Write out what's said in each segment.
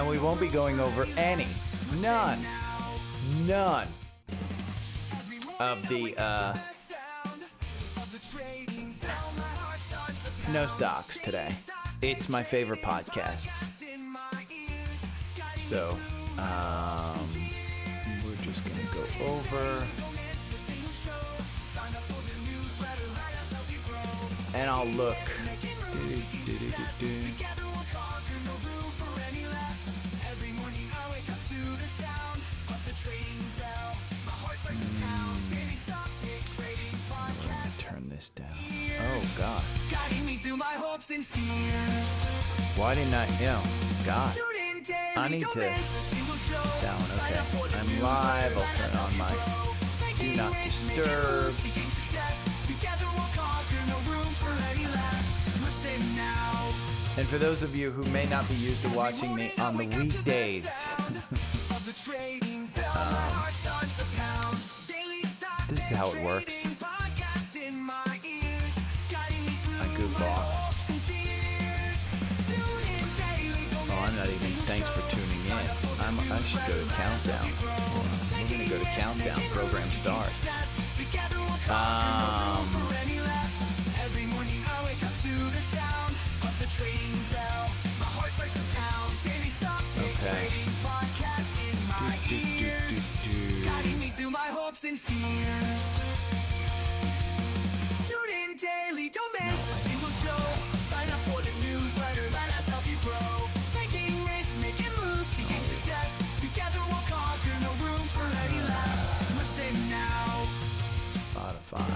and we won't be going over none of the no stocks today. It's my favorite podcasts. So, we're just gonna go over, and I'll look. Turn this down. Oh God. Why didn't I? God. I need to down. Okay. I'm live. I'll turn on my do not disturb. And for those of you who may not be used to watching me on the weekdays, this is how it works. I goof off. Oh, I'm not even. Thanks for tuning in. I should go to countdown. We're gonna go to countdown. Program starts. Okay. Guiding me through my hopes and fears. Tune in daily, don't miss a single show. Sign up for the newsletter, let us help you grow. Taking risks, making moves, seeking success. Together we'll conquer, no room for any less. Listen now. Spotify.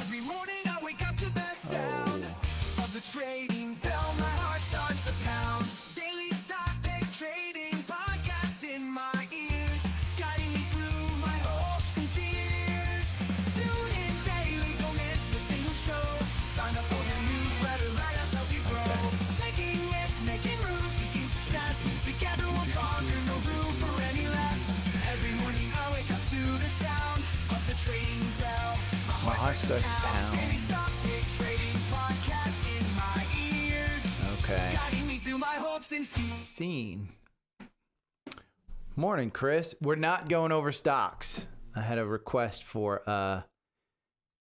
Every morning I wake up to the sound of the trading bell. My heart starts to pound. Daily stock pick trading podcast in my ears, guiding me through my hopes and fears. Tune in daily, don't miss a single show. Sign up for the newsletter, let us help you grow. Taking risks, making moves, seeking success. Together we'll conquer, no room for any less. Every morning I wake up to the sound of the trading bell. My heart starts to pound. Daily stock pick trading podcast in my ears. Okay. Guiding me through my hopes and fears. Scene. Morning, Chris. We're not going over stocks. I had a request for a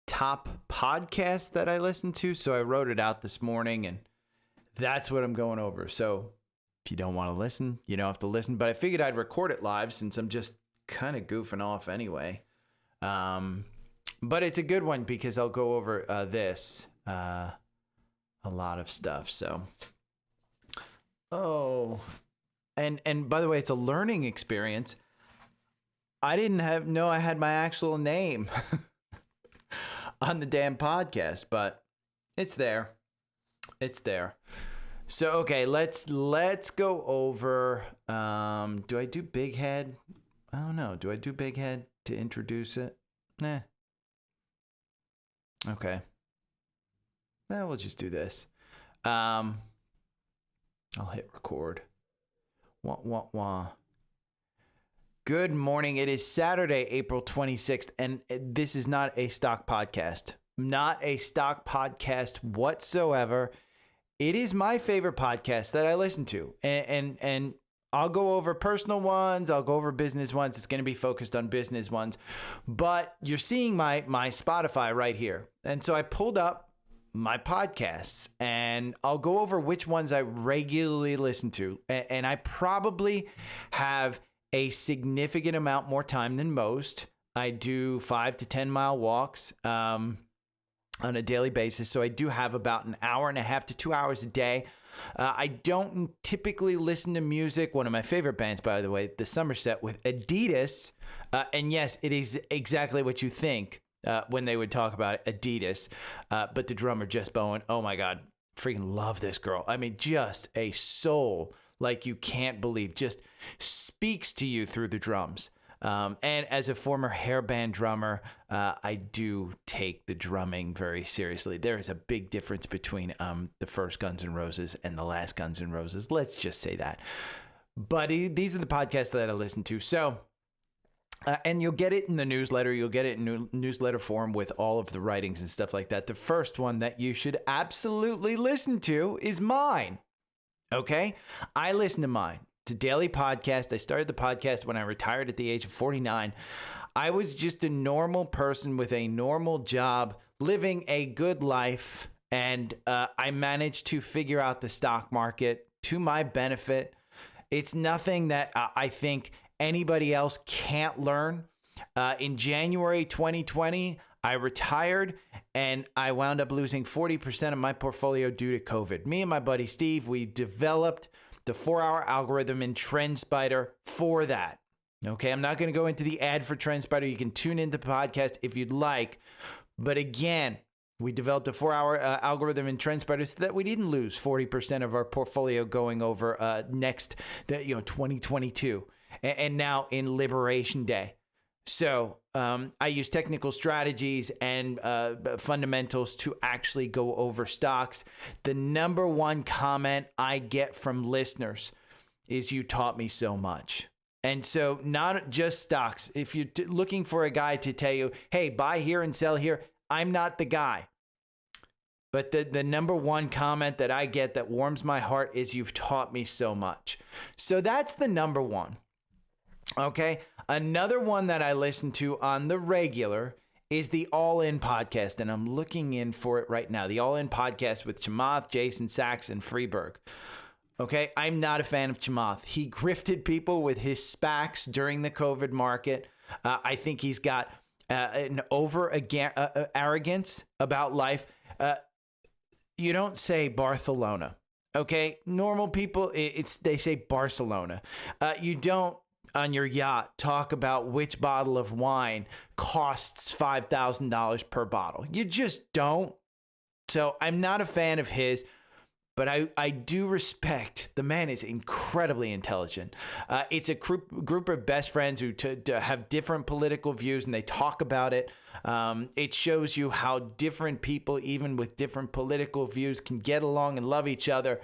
top podcast that I listened to, so I wrote it out this morning, and that's what I'm going over. So if you don't want to listen, you don't have to listen, but I figured I'd record it live since I'm just kind of goofing off anyway. But it's a good one because I'll go over a lot of stuff. So, and by the way, it's a learning experience. I didn't know I had my actual name on the damn podcast, but it's there. It's there. So, okay, let's go over, do I do big head? I don't know. Do I do big head to introduce it? Nah. Okay. We'll just do this. I'll hit record. Wah. Good morning. It is Saturday, April 26th, and this is not a stock podcast. Not a stock podcast whatsoever. It is my favorite podcast that I listen to, and I'll go over personal ones. I'll go over business ones. It's going to be focused on business ones, but you're seeing my Spotfiy right here. And so I pulled up my podcasts, and I'll go over which ones I regularly listen to. And I probably have a significant amount more time than most. I do 5 to 10 mile walks on a daily basis. So I do have about an hour and a half to 2 hours a day. I don't typically listen to music. One of my favorite bands, by the way, the Somerset with Adidas. And yes, it is exactly what you think when they would talk about Adidas. But the drummer, Jess Bowen, oh my God, freaking love this girl. I mean, just a soul like you can't believe, just speaks to you through the drums. And as a former hair band drummer, I do take the drumming very seriously. There is a big difference between the first Guns N' Roses and the last Guns N' Roses. Let's just say that. But these are the podcasts that I listen to. So, and you'll get it in the newsletter. You'll get it in newsletter form with all of the writings and stuff like that. The first one that you should absolutely listen to is mine. Okay? I listen to mine. It's a daily podcast. I started the podcast when I retired at the age of 49. I was just a normal person with a normal job, living a good life, and I managed to figure out the stock market to my benefit. It's nothing that I think anybody else can't learn. In January 2020, I retired and I wound up losing 40% of my portfolio due to COVID. Me and my buddy Steve, we developed the 4-hour algorithm in Trendspider for that. Okay, I'm not going to go into the ad for Trendspider. You can tune into the podcast if you'd like. But again, we developed a 4-hour algorithm in Trendspider so that we didn't lose 40% of our portfolio going over 2022 and now in Liberation Day. So I use technical strategies and fundamentals to actually go over stocks. The number one comment I get from listeners is, "You taught me so much." And so not just stocks. If you're looking for a guy to tell you, hey, buy here and sell here, I'm not the guy. But the number one comment that I get that warms my heart is, "You've taught me so much." So that's the number one. Okay. Another one that I listen to on the regular is the All In podcast. And I'm looking in for it right now. The All In podcast with Chamath, Jason Sachs, and Freeberg. Okay. I'm not a fan of Chamath. He grifted people with his SPACs during the COVID market. I think he's got an arrogance about life. You don't say Barcelona. Okay. Normal people, they say Barcelona. You don't, on your yacht, talk about which bottle of wine costs $5,000 per bottle. You just don't. So I'm not a fan of his, but I do respect the man. Is incredibly intelligent. It's a group of best friends who to have different political views, and they talk about it. It shows you how different people, even with different political views, can get along and love each other.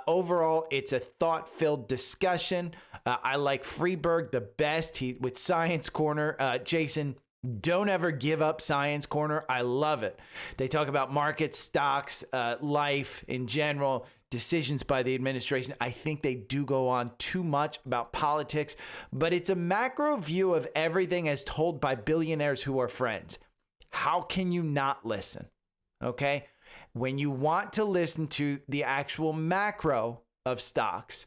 Overall, it's a thought-filled discussion. I like Freeberg the best. With Science Corner. Jason, don't ever give up Science Corner. I love it. They talk about markets, stocks, life in general, decisions by the administration. I think they do go on too much about politics, but it's a macro view of everything as told by billionaires who are friends. How can you not listen? Okay. When you want to listen to the actual macro of stocks,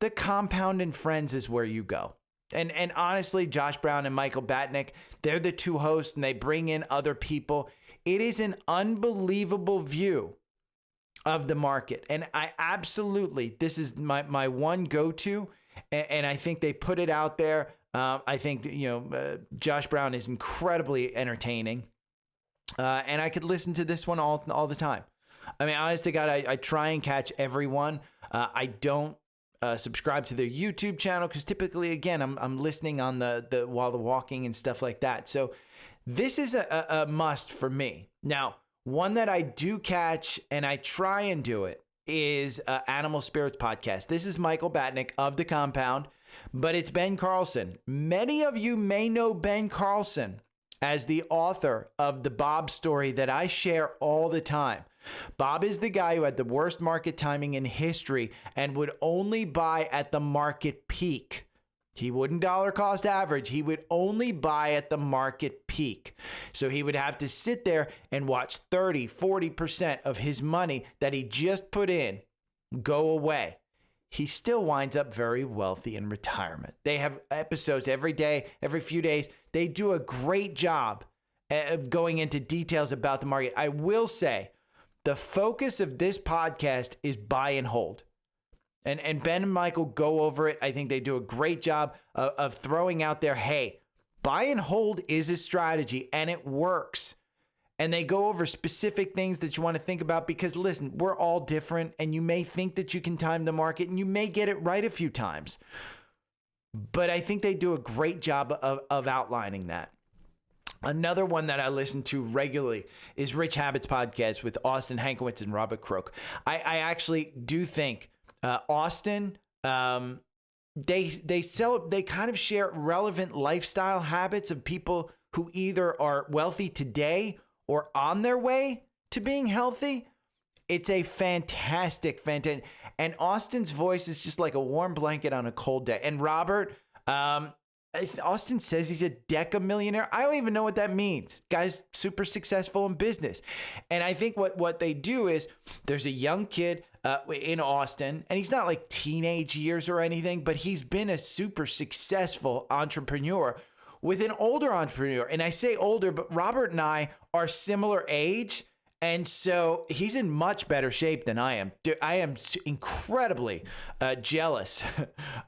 the Compound and Friends is where you go. And honestly, Josh Brown and Michael Batnick, they're the two hosts, and they bring in other people. It is an unbelievable view of the market. And I absolutely, this is my one go-to, and I think they put it out there. I think, Josh Brown is incredibly entertaining, and I could listen to this one all the time. I mean, honest to God, I try and catch everyone. I don't subscribe to their YouTube channel because typically, again, I'm listening on the while the walking and stuff like that. So this is a must for me. Now, one that I do catch and I try and do it is Animal Spirits Podcast. This is Michael Batnick of The Compound, but it's Ben Carlson. Many of you may know Ben Carlson as the author of the Bob story that I share all the time. Bob is the guy who had the worst market timing in history and would only buy at the market peak. He wouldn't dollar cost average. He would only buy at the market peak. So he would have to sit there and watch 30, 40% of his money that he just put in go away. He still winds up very wealthy in retirement. They have episodes every day, every few days. They do a great job of going into details about the market. I will say the focus of this podcast is buy and hold. And Ben and Michael go over it. I think they do a great job of throwing out there, hey, buy and hold is a strategy and it works. And they go over specific things that you want to think about because, listen, we're all different and you may think that you can time the market and you may get it right a few times. But I think they do a great job of outlining that. Another one that I listen to regularly is Rich Habits Podcast with Austin Hankowitz and Robert Crook. I actually do think Austin, they kind of share relevant lifestyle habits of people who either are wealthy today or on their way to being healthy. It's a fantastic. And Austin's voice is just like a warm blanket on a cold day. And Robert, Austin says he's a decamillionaire. I don't even know what that means. Guy's super successful in business. And I think what they do is there's a young kid in Austin, and he's not like teenage years or anything, but he's been a super successful entrepreneur with an older entrepreneur. And I say older, but Robert and I are similar age. And so he's in much better shape than I am. Dude, I am incredibly jealous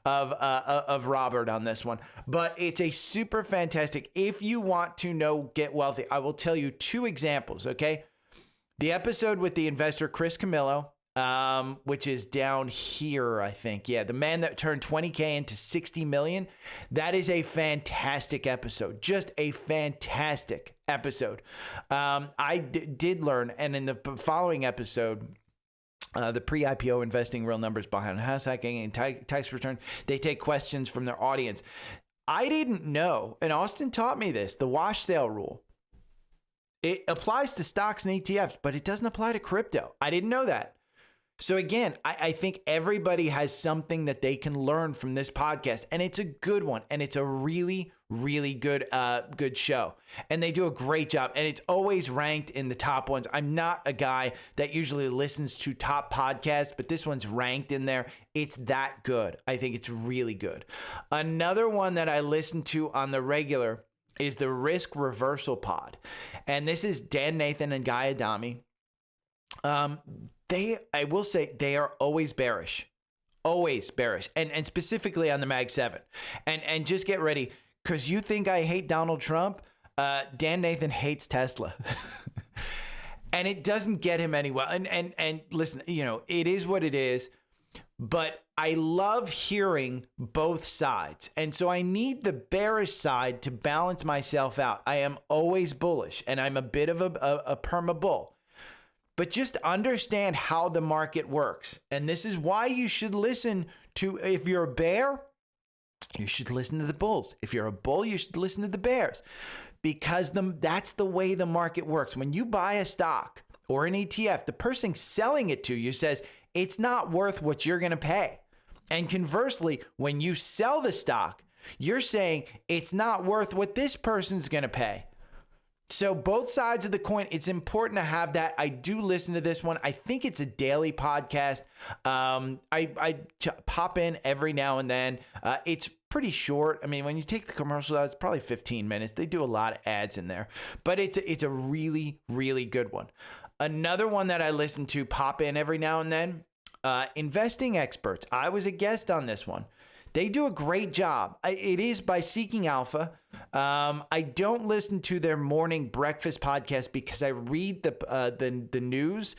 of Robert on this one. But it's a super fantastic. If you want to know Get Wealthy, I will tell you 2 examples, okay? The episode with the investor Chris Camillo, which is down here, I think. Yeah, the man that turned 20K into 60 million. That is a fantastic episode. Just a fantastic episode. I did learn, and in the following episode, the pre-IPO investing, real numbers behind house hacking and tax return, they take questions from their audience. I didn't know, and Austin taught me this, the wash sale rule. It applies to stocks and ETFs, but it doesn't apply to crypto. I didn't know that. So again, I think everybody has something that they can learn from this podcast, and it's a good one, and it's a really, really good show, and they do a great job, and it's always ranked in the top ones. I'm not a guy that usually listens to top podcasts, but this one's ranked in there. It's that good. I think it's really good. Another one that I listen to on the regular is the Risk Reversal Pod, and this is Dan Nathan and Guy Adami. I will say they are always bearish, and specifically on the Mag 7. And just get ready, because you think I hate Donald Trump. Dan Nathan hates Tesla. And it doesn't get him anywhere. And listen, it is what it is. But I love hearing both sides. And so I need the bearish side to balance myself out. I am always bullish, and I'm a bit of a perma bull. But just understand how the market works. And this is why you should listen to, if you're a bear, you should listen to the bulls. If you're a bull, you should listen to the bears. Because that's the way the market works. When you buy a stock or an ETF, the person selling it to you says, it's not worth what you're going to pay. And conversely, when you sell the stock, you're saying it's not worth what this person's going to pay. So both sides of the coin, it's important to have that. I do listen to this one. I think it's a daily podcast. I pop in every now and then. It's pretty short. I mean, when you take the commercial out, it's probably 15 minutes. They do a lot of ads in there, but it's a really, really good one. Another one that I listen to, pop in every now and then, Investing Experts. I was a guest on this one. They do a great job. It is by Seeking Alpha. I don't listen to their morning breakfast podcast because I read the news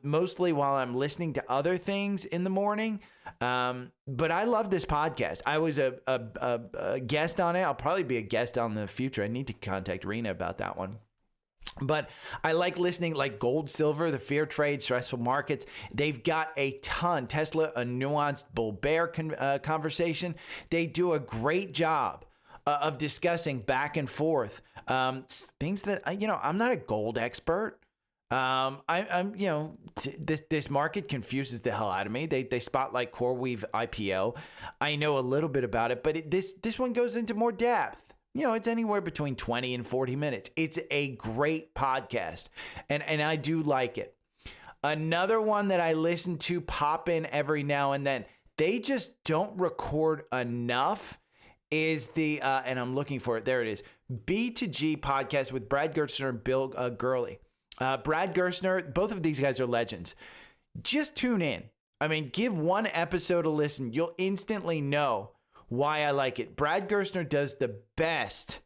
mostly while I'm listening to other things in the morning. But I love this podcast. I was a guest on it. I'll probably be a guest on the future. I need to contact Rena about that one. But I like listening, like Gold, Silver, The Fear Trade, Stressful Markets. They've got a ton. Tesla, a nuanced bull bear conversation. They do a great job of discussing back and forth things that, I'm not a gold expert. This market confuses the hell out of me. They spotlight CoreWeave IPO. I know a little bit about it, but this one goes into more depth. It's anywhere between 20 and 40 minutes. It's a great podcast, and I do like it. Another one that I listen to, pop in every now and then, they just don't record enough, is the, and I'm looking for it, there it is, B2G podcast with Brad Gerstner and Bill Gurley. Brad Gerstner, both of these guys are legends. Just tune in. I mean, give one episode a listen. You'll instantly know why I like it. Brad Gerstner does the best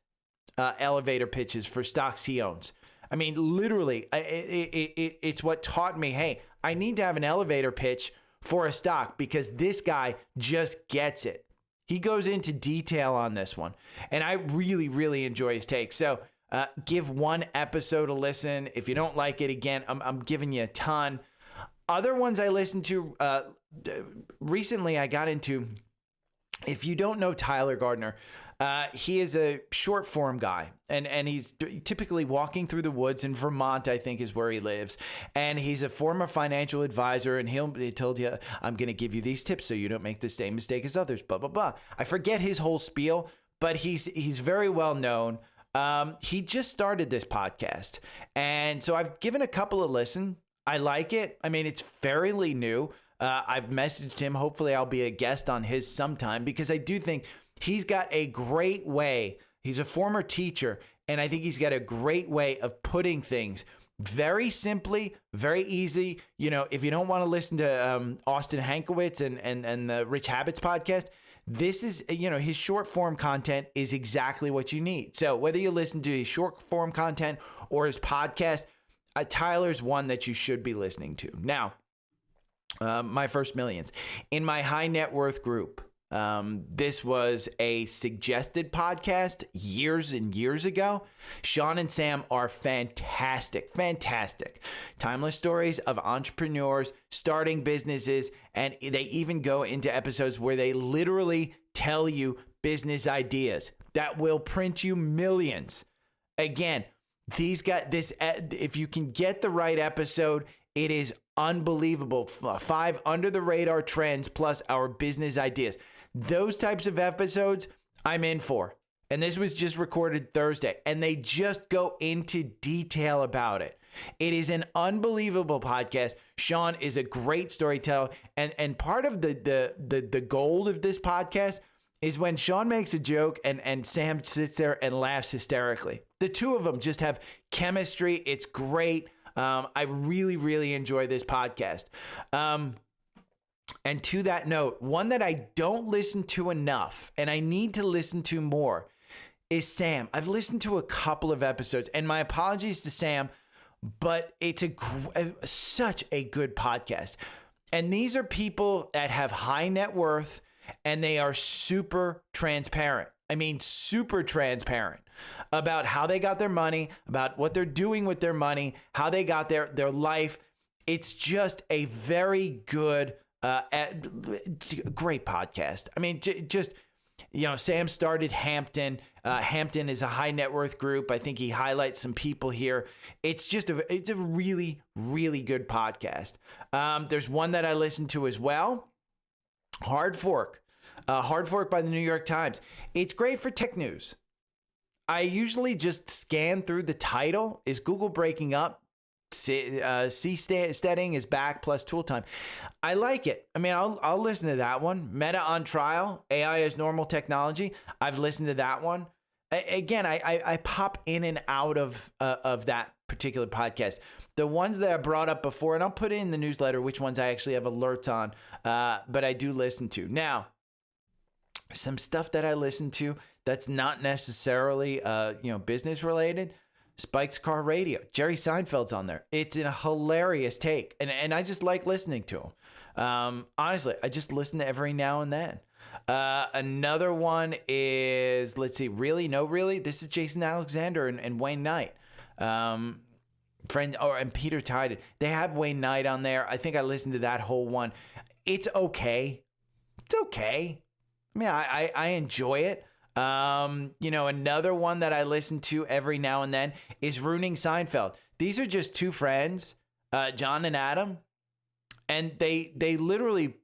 elevator pitches for stocks he owns. I mean, literally, it's what taught me, hey, I need to have an elevator pitch for a stock because this guy just gets it. He goes into detail on this one, and I really, really enjoy his take. So give one episode a listen. If you don't like it, again, I'm giving you a ton. Other ones I listened to recently, I got into if you don't know Tyler Gardner, he is a short form guy, and he's typically walking through the woods in Vermont, I think is where he lives. And he's a former financial advisor, and he told you, I'm going to give you these tips so you don't make the same mistake as others, blah, blah, blah. I forget his whole spiel, but he's very well known. He just started this podcast, and so I've given a couple of listen. I like it. I mean, it's fairly new. I've messaged him. Hopefully I'll be a guest on his sometime, because I do think he's got a great way. He's a former teacher, and I think he's got a great way of putting things very simply, very easy. You know, if you don't want to listen to Austin Hankowitz and the Rich Habits podcast, this is, you know, his short form content is exactly what you need. So whether you listen to his short form content or his podcast, Tyler's one that you should be listening to. Now, my first millions in my high net worth group. This was a suggested podcast years and years ago. Sean and Sam are fantastic. Timeless stories of entrepreneurs starting businesses. And they even go into episodes where they literally tell you business ideas that will print you millions. Again, these got this. If you can get the right episode, it is unbelievable. 5 under the radar trends plus our business ideas. Those types of episodes I'm in for. And this was just recorded Thursday, and they just go into detail about it. It is an unbelievable podcast. Sean is a great storyteller, and part of the gold of this podcast is when Sean makes a joke and Sam sits there and laughs hysterically. The two of them just have chemistry. It's great. I really, really enjoy this podcast. And to that note, one that I don't listen to enough and I need to listen to more is Sam. I've listened to a couple of episodes, and my apologies to Sam, but it's such a good podcast. And these are people that have high net worth, and they are super transparent. I mean, super transparent about how they got their money, about what they're doing with their money, how they got their life. It's just a very good, great podcast. I mean, just, you know, Sam started Hampton. Hampton is a high net worth group. I think he highlights some people here. It's a really, really good podcast. There's one that I listen to as well. Hard Fork by the New York Times. It's great for tech news. I usually just scan through the title. Is Google breaking up? Steading is back plus tool time. I like it. I mean, I'll listen to that one. Meta on trial, AI as normal technology. I've listened to that one. Again, I pop in and out of that particular podcast. The ones that I brought up before, and I'll put in the newsletter which ones I actually have alerts on, but I do listen to. Now, some stuff that I listen to that's not necessarily business related. Spike's Car Radio. Jerry Seinfeld's on there. It's a hilarious take, and I just like listening to him. Honestly, I just listen to every now and then. Another one is, let's see, Really? No, Really? This is Jason Alexander and Wayne Knight. And Peter Tiden. They have Wayne Knight on there. I think I listened to that whole one. It's okay. It's okay. I mean, I enjoy it. Another one that I listen to every now and then is Ruining Seinfeld. These are just two friends, John and Adam, and they literally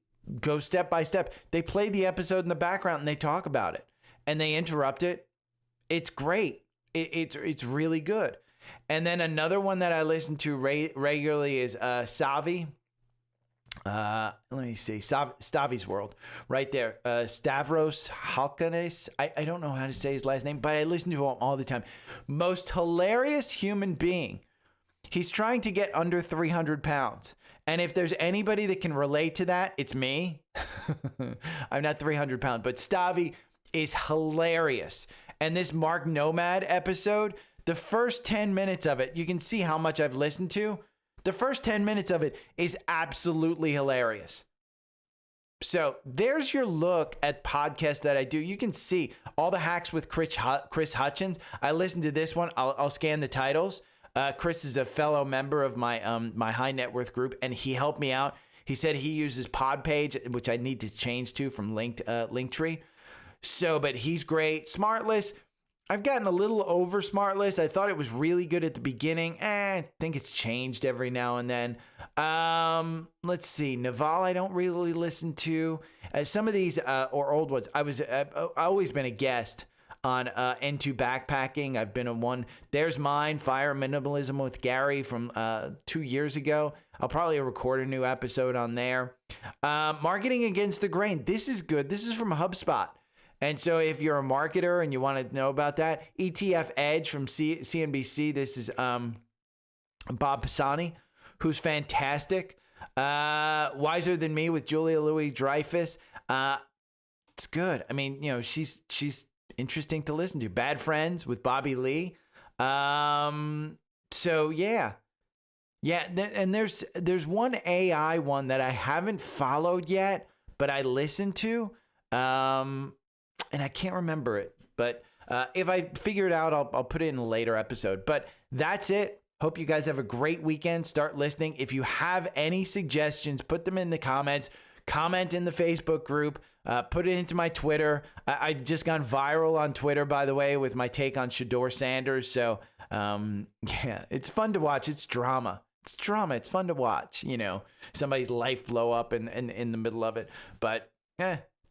go step by step. They play the episode in the background and they talk about it, and they interrupt it. It's great. It's really good. And then another one that I listen to regularly is Savi. Let me see. Stavi's World, right there. Stavros Halkanis. I don't know how to say his last name, but I listen to him all the time. Most hilarious human being. He's trying to get under 300 pounds. And if there's anybody that can relate to that, it's me. I'm not 300 pounds, but Stavi is hilarious. And this Mark Nomad episode, the first 10 minutes of it, you can see how much I've listened to. The first 10 minutes of it is absolutely hilarious. So there's your look at podcasts that I do. You can see all the hacks with Chris Hutchins. I listened to this one. I'll scan the titles. Chris is a fellow member of my high net worth group, and he helped me out. He said he uses Podpage, which I need to change to from Linktree. So, but he's great. Smartless, I've gotten a little over Smartless. I thought it was really good at the beginning. I think it's changed every now and then. Let's see. Naval, I don't really listen to. Some of these or old ones. I've always been a guest on N2 Backpacking. I've been on one. There's Mine, Fire Minimalism with Gary from 2 years ago. I'll probably record a new episode on there. Marketing Against the Grain. This is good. This is from HubSpot. And so if you're a marketer and you want to know about that, ETF Edge from CNBC. This is Bob Pisani, who's fantastic. Wiser Than Me with Julia Louis-Dreyfus. It's good. I mean, you know, she's interesting to listen to. Bad Friends with Bobby Lee. So yeah. And there's one AI one that I haven't followed yet, but I listened to. And I can't remember it, but if I figure it out, I'll put it in a later episode. But that's it. Hope you guys have a great weekend. Start listening. If you have any suggestions, put them in the comments. Comment in the Facebook group. Put it into my Twitter. I've just gone viral on Twitter, by the way, with my take on Shador Sanders. So, yeah, it's fun to watch. It's drama. It's drama. It's fun to watch, you know, somebody's life blow up in the middle of it. But,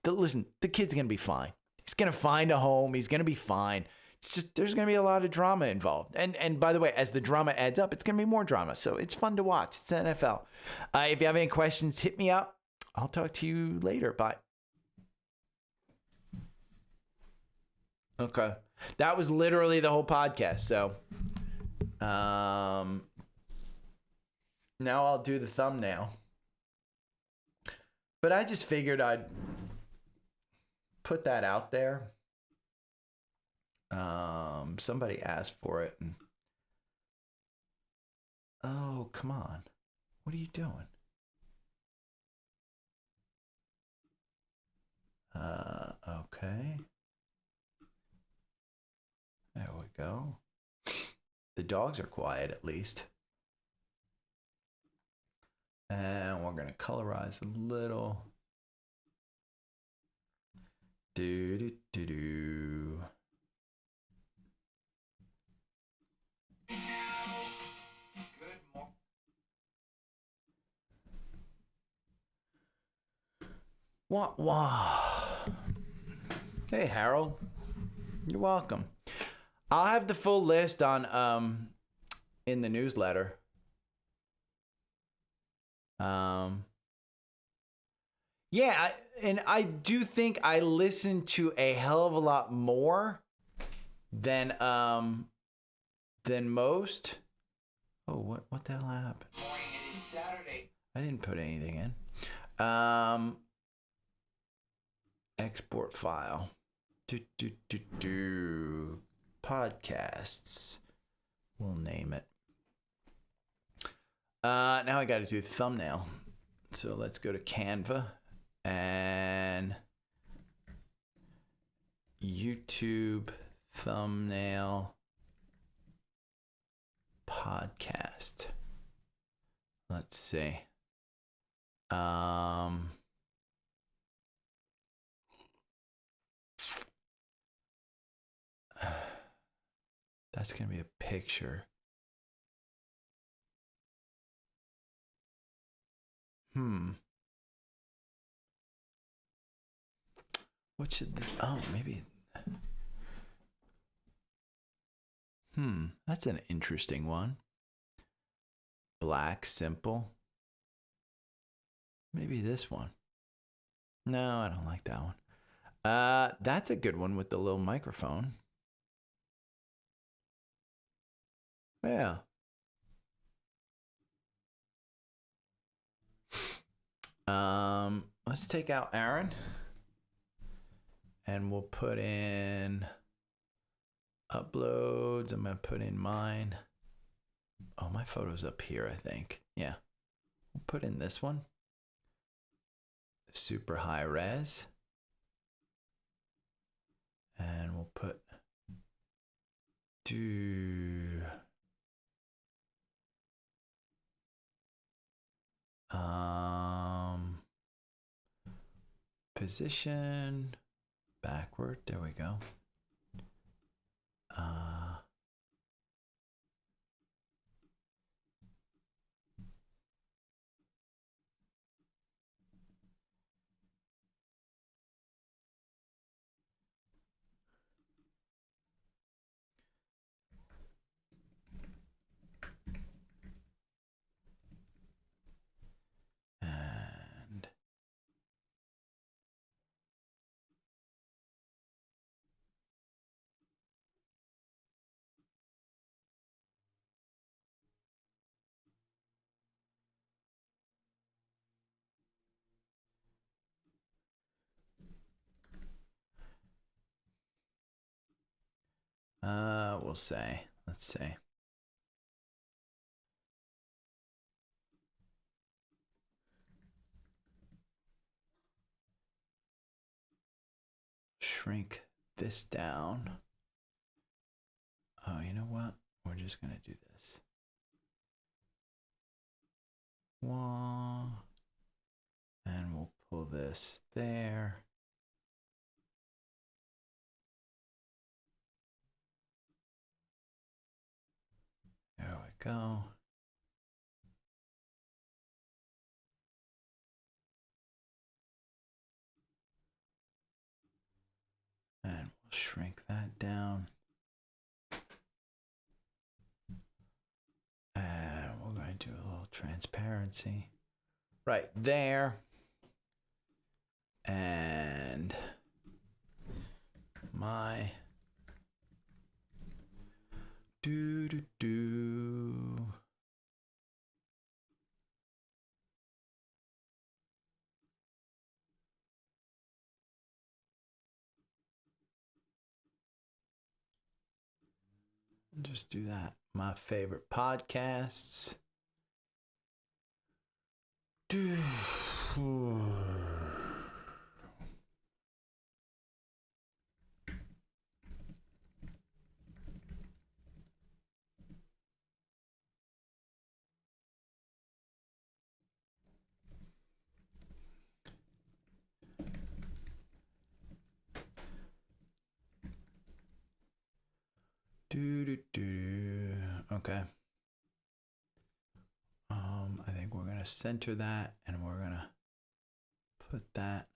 listen, the kid's going to be fine. He's going to find a home. He's going to be fine. It's just there's going to be a lot of drama involved. And by the way, as the drama adds up, it's going to be more drama. So it's fun to watch. It's the NFL. If you have any questions, hit me up. I'll talk to you later. Bye. Okay. That was literally the whole podcast. So now I'll do the thumbnail. But I just figured I'd put that out there. Somebody asked for it. And... Oh, come on. What are you doing? Okay. There we go. The dogs are quiet at least. And we're going to colorize a little. Do. Good morning. Wah. Hey, Harold. You're welcome. I'll have the full list on in the newsletter. Yeah, and I do think I listen to a hell of a lot more than most. Oh, what the hell happened? It is Saturday. I didn't put anything in. Export file. Podcasts. We'll name it. Now I got to do the thumbnail. So let's go to Canva and YouTube thumbnail podcast. Let's see. That's going to be a picture. What should maybe. That's an interesting one. Black, simple. Maybe this one. No, I don't like that one. That's a good one with the little microphone. Yeah. Let's take out Aaron. And we'll put in uploads. I'm going to put in mine. Oh, my photo's up here, I think. Yeah. We'll put in this one. Super high res. And we'll put position, backward. There we go. And we'll say, let's say. Shrink this down. Oh, you know what? We're just gonna do this. One, and we'll pull this there. There we go. And we'll shrink that down. And we're going to do a little transparency right there. And my do. Just do that. My favorite podcasts. Okay. I think we're gonna center that, and we're gonna put that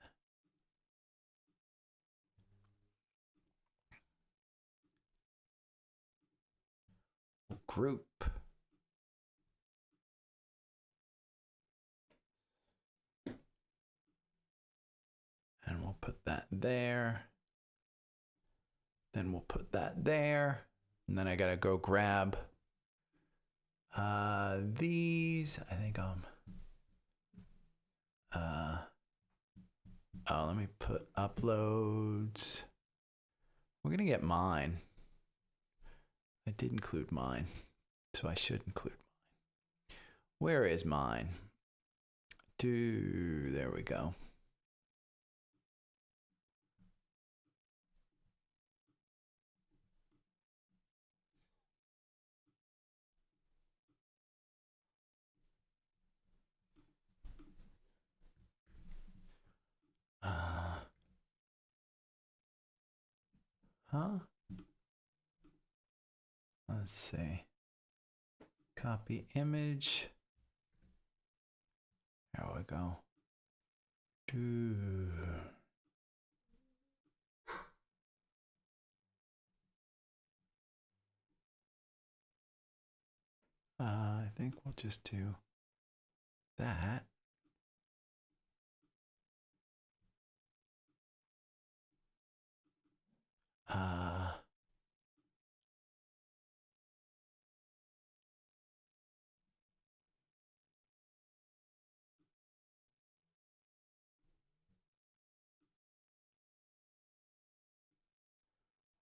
group. And we'll put that there. Then we'll put that there. And then I gotta go grab these. I think let me put uploads. We're gonna get mine. I did include mine, so I should include mine. Where is mine? There we go. Let's see. Copy image. There we go. I think we'll just do that.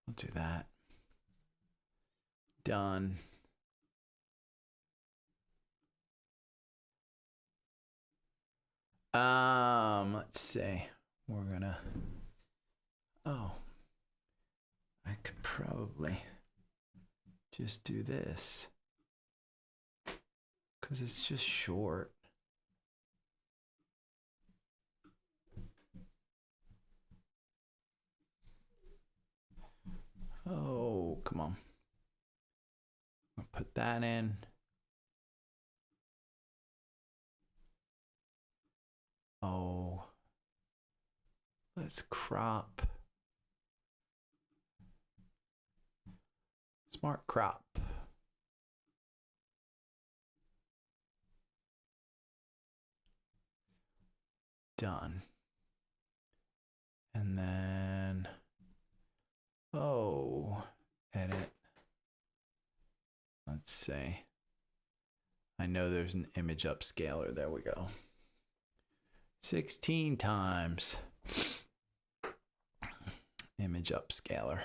We'll do that. Done. Let's see. We're gonna. Oh, I could probably just do this because it's just short. come on. I'll put that in. Oh, let's crop. Smart crop. Done. And then, oh, edit. Let's see. I know there's an image upscaler. There we go. 16 times. Image upscaler.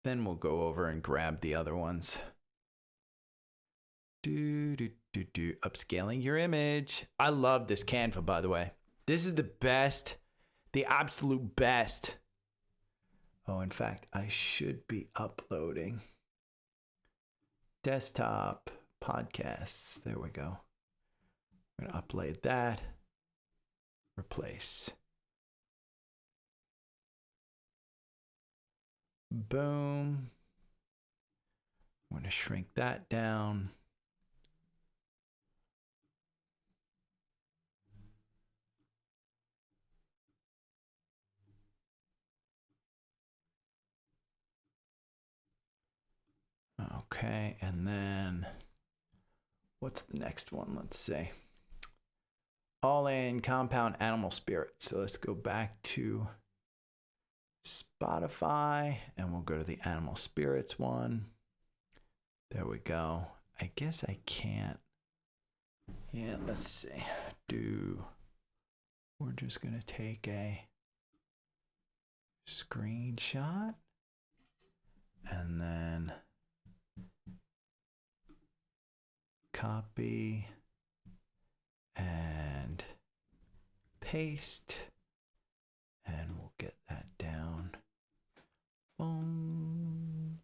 Then we'll go over and grab the other ones. Upscaling your image. I love this Canva, by the way. This is the best, the absolute best. Oh, in fact, I should be uploading desktop podcasts. There we go. I'm going to upload that. Replace. Boom. I'm going to shrink that down. Okay, and then what's the next one? Let's see. All in compound animal spirits. So let's go back to Spotfiy and we'll go to the animal spirits one. There we go. I guess I can't. Yeah, let's see. We're just going to take a screenshot and then copy and paste, and we'll get that down. Boom.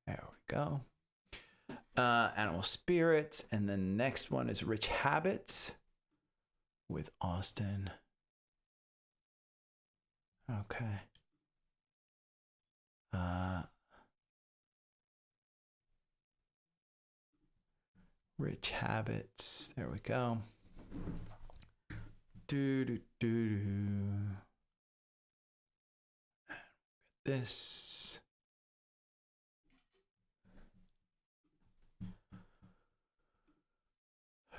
There we go. Animal spirits, and then the next one is rich habits with Austin. Okay. Rich habits. There we go. This.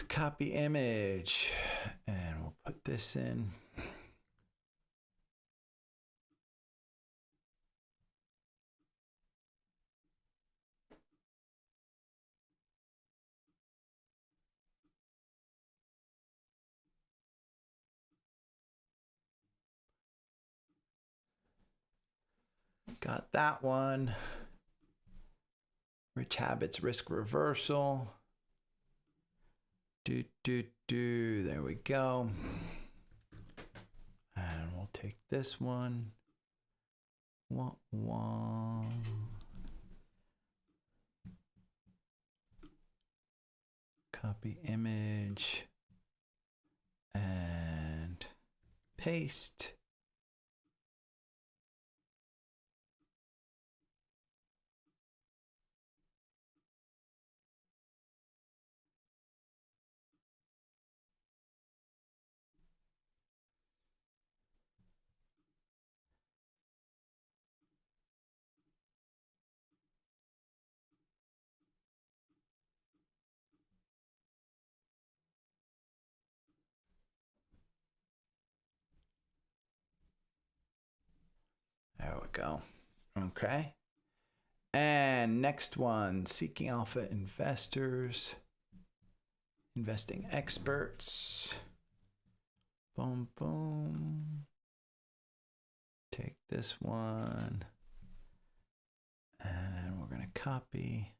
Copy image, and we'll put this in. Got that one. Rich habits, risk reversal. There we go. And we'll take this one. Copy image and paste. There we go. Okay. And next one, Seeking Alpha Investors, Investing Experts. Boom, boom. Take this one. And we're going to copy.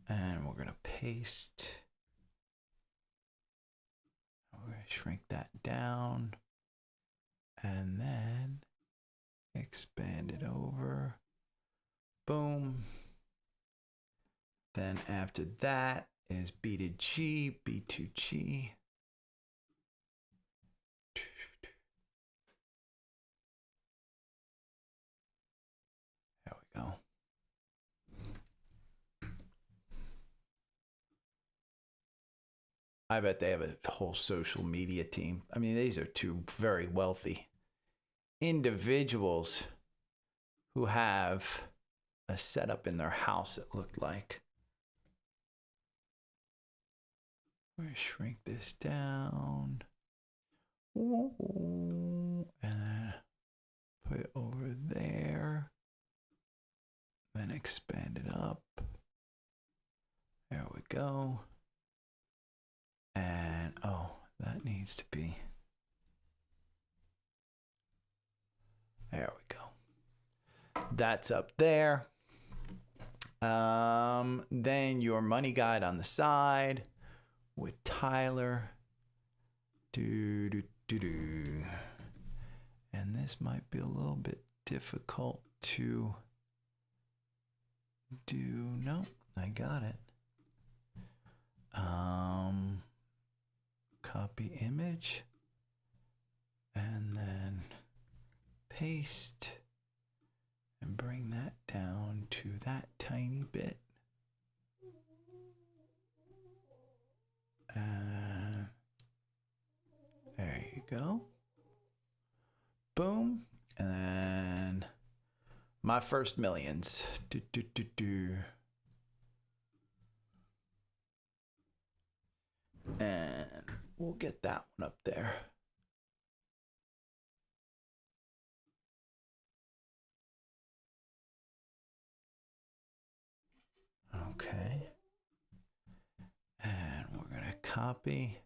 And we're going to paste. We're going to shrink that down. And then expand it over. Boom. Then after that is B to G, B to G. There we go. I bet they have a whole social media team. I mean, these are two very wealthy individuals who have a setup in their house, it looked like. We're gonna shrink this down. And then put it over there. Then expand it up. There we go. And oh, that needs to be. There we go. That's up there. Then your money guide on the side with Tyler. And this might be a little bit difficult to do. No, I got it. Copy image and then paste and bring that down to that tiny bit. And there you go. Boom. And then my first millions. And we'll get that one up there. Okay. And we're going to copy.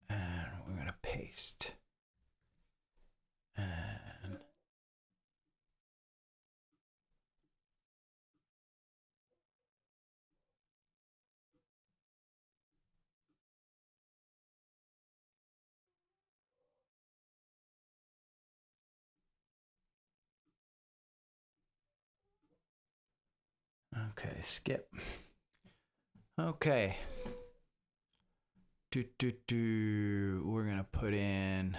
And we're going to paste. And okay, skip. Okay. We're going to put in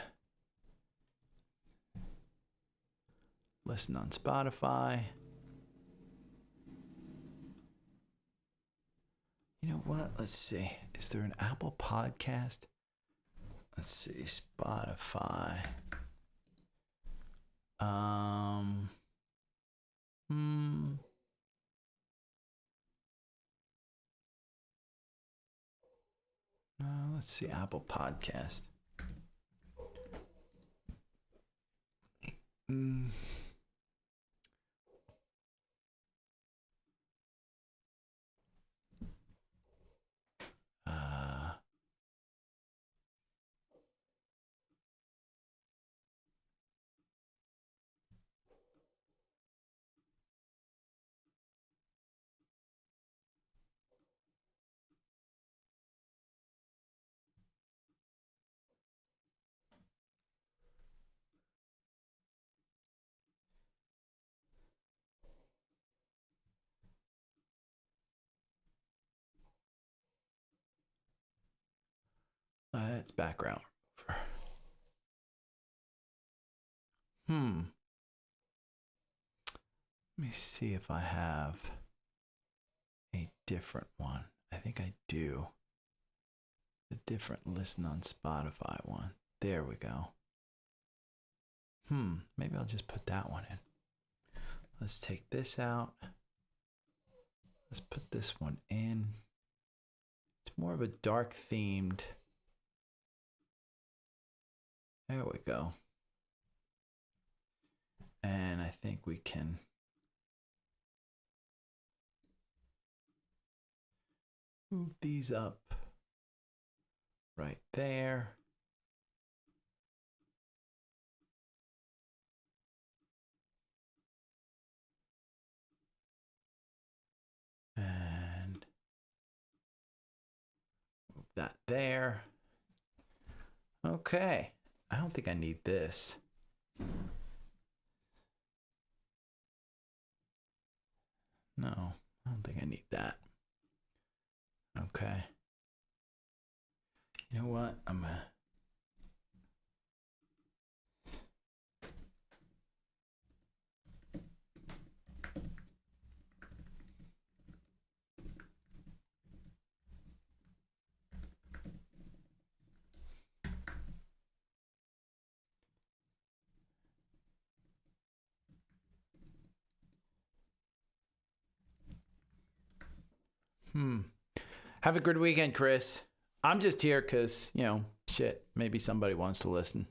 listen on Spotify. You know what? Let's see. Is there an Apple podcast? Let's see. Spotify. Let's see. Apple podcast. It's background. Let me see if I have a different one. I think I do. A different listen on Spotify one. There we go. Maybe I'll just put that one in. Let's take this out. Let's put this one in. It's more of a dark themed. There we go. And I think we can move these up right there. And move that there. Okay. I don't think I need this. No, I don't think I need that. Okay. You know what? I'm gonna. Have a good weekend, Chris. I'm just here because, you know, shit, maybe somebody wants to listen.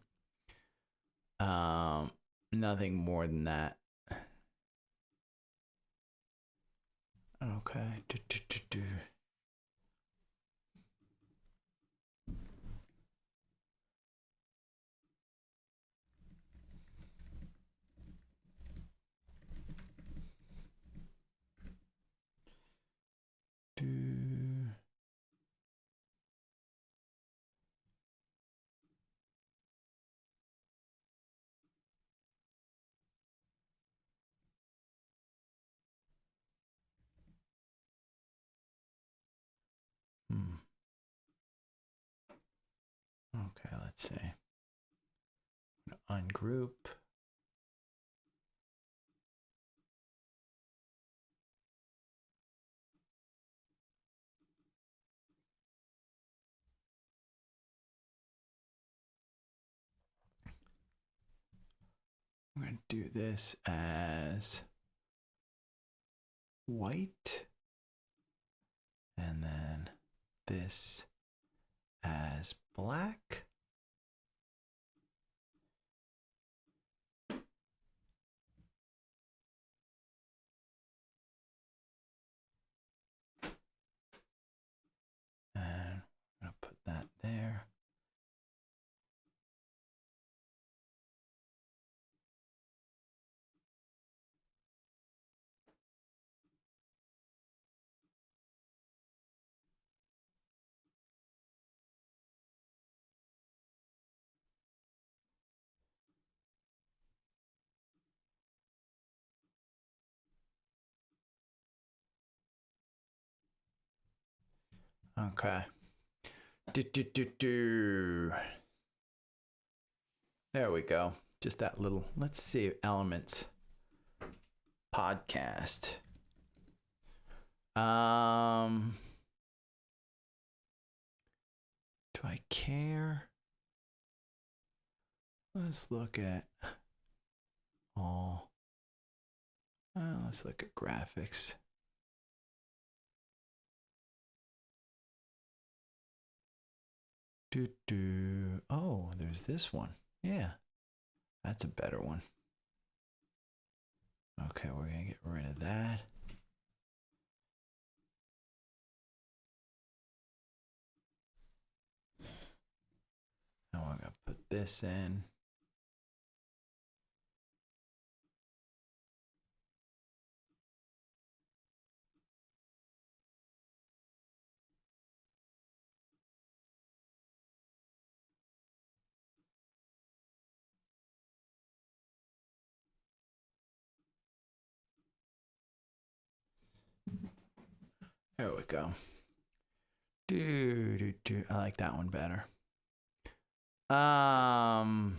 Nothing more than that. Okay. Okay, let's see. Ungroup. I'm going to do this as white. And then this as black. And I'm going to put that there. Okay. There we go. Just that little, let's see, elements podcast. Do I care? Let's look at all. Let's look at graphics. Oh, there's this one. Yeah, that's a better one. Okay, we're gonna get rid of that. Now I'm gonna put this in. There we go. I like that one better. No.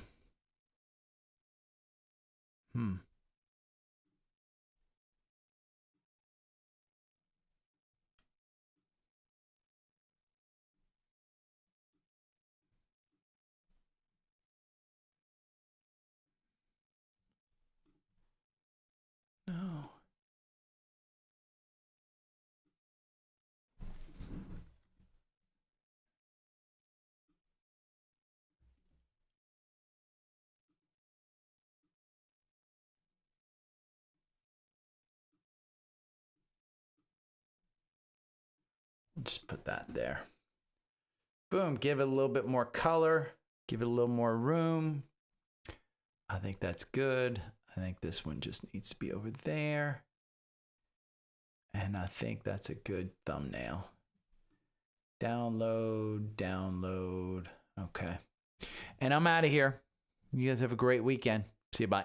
Just put that there. Boom, give it a little bit more color, give it a little more room. I think that's good. I think this one just needs to be over there. And I think that's a good thumbnail. Download. Okay. And I'm out of here. You guys have a great weekend. See you, bye.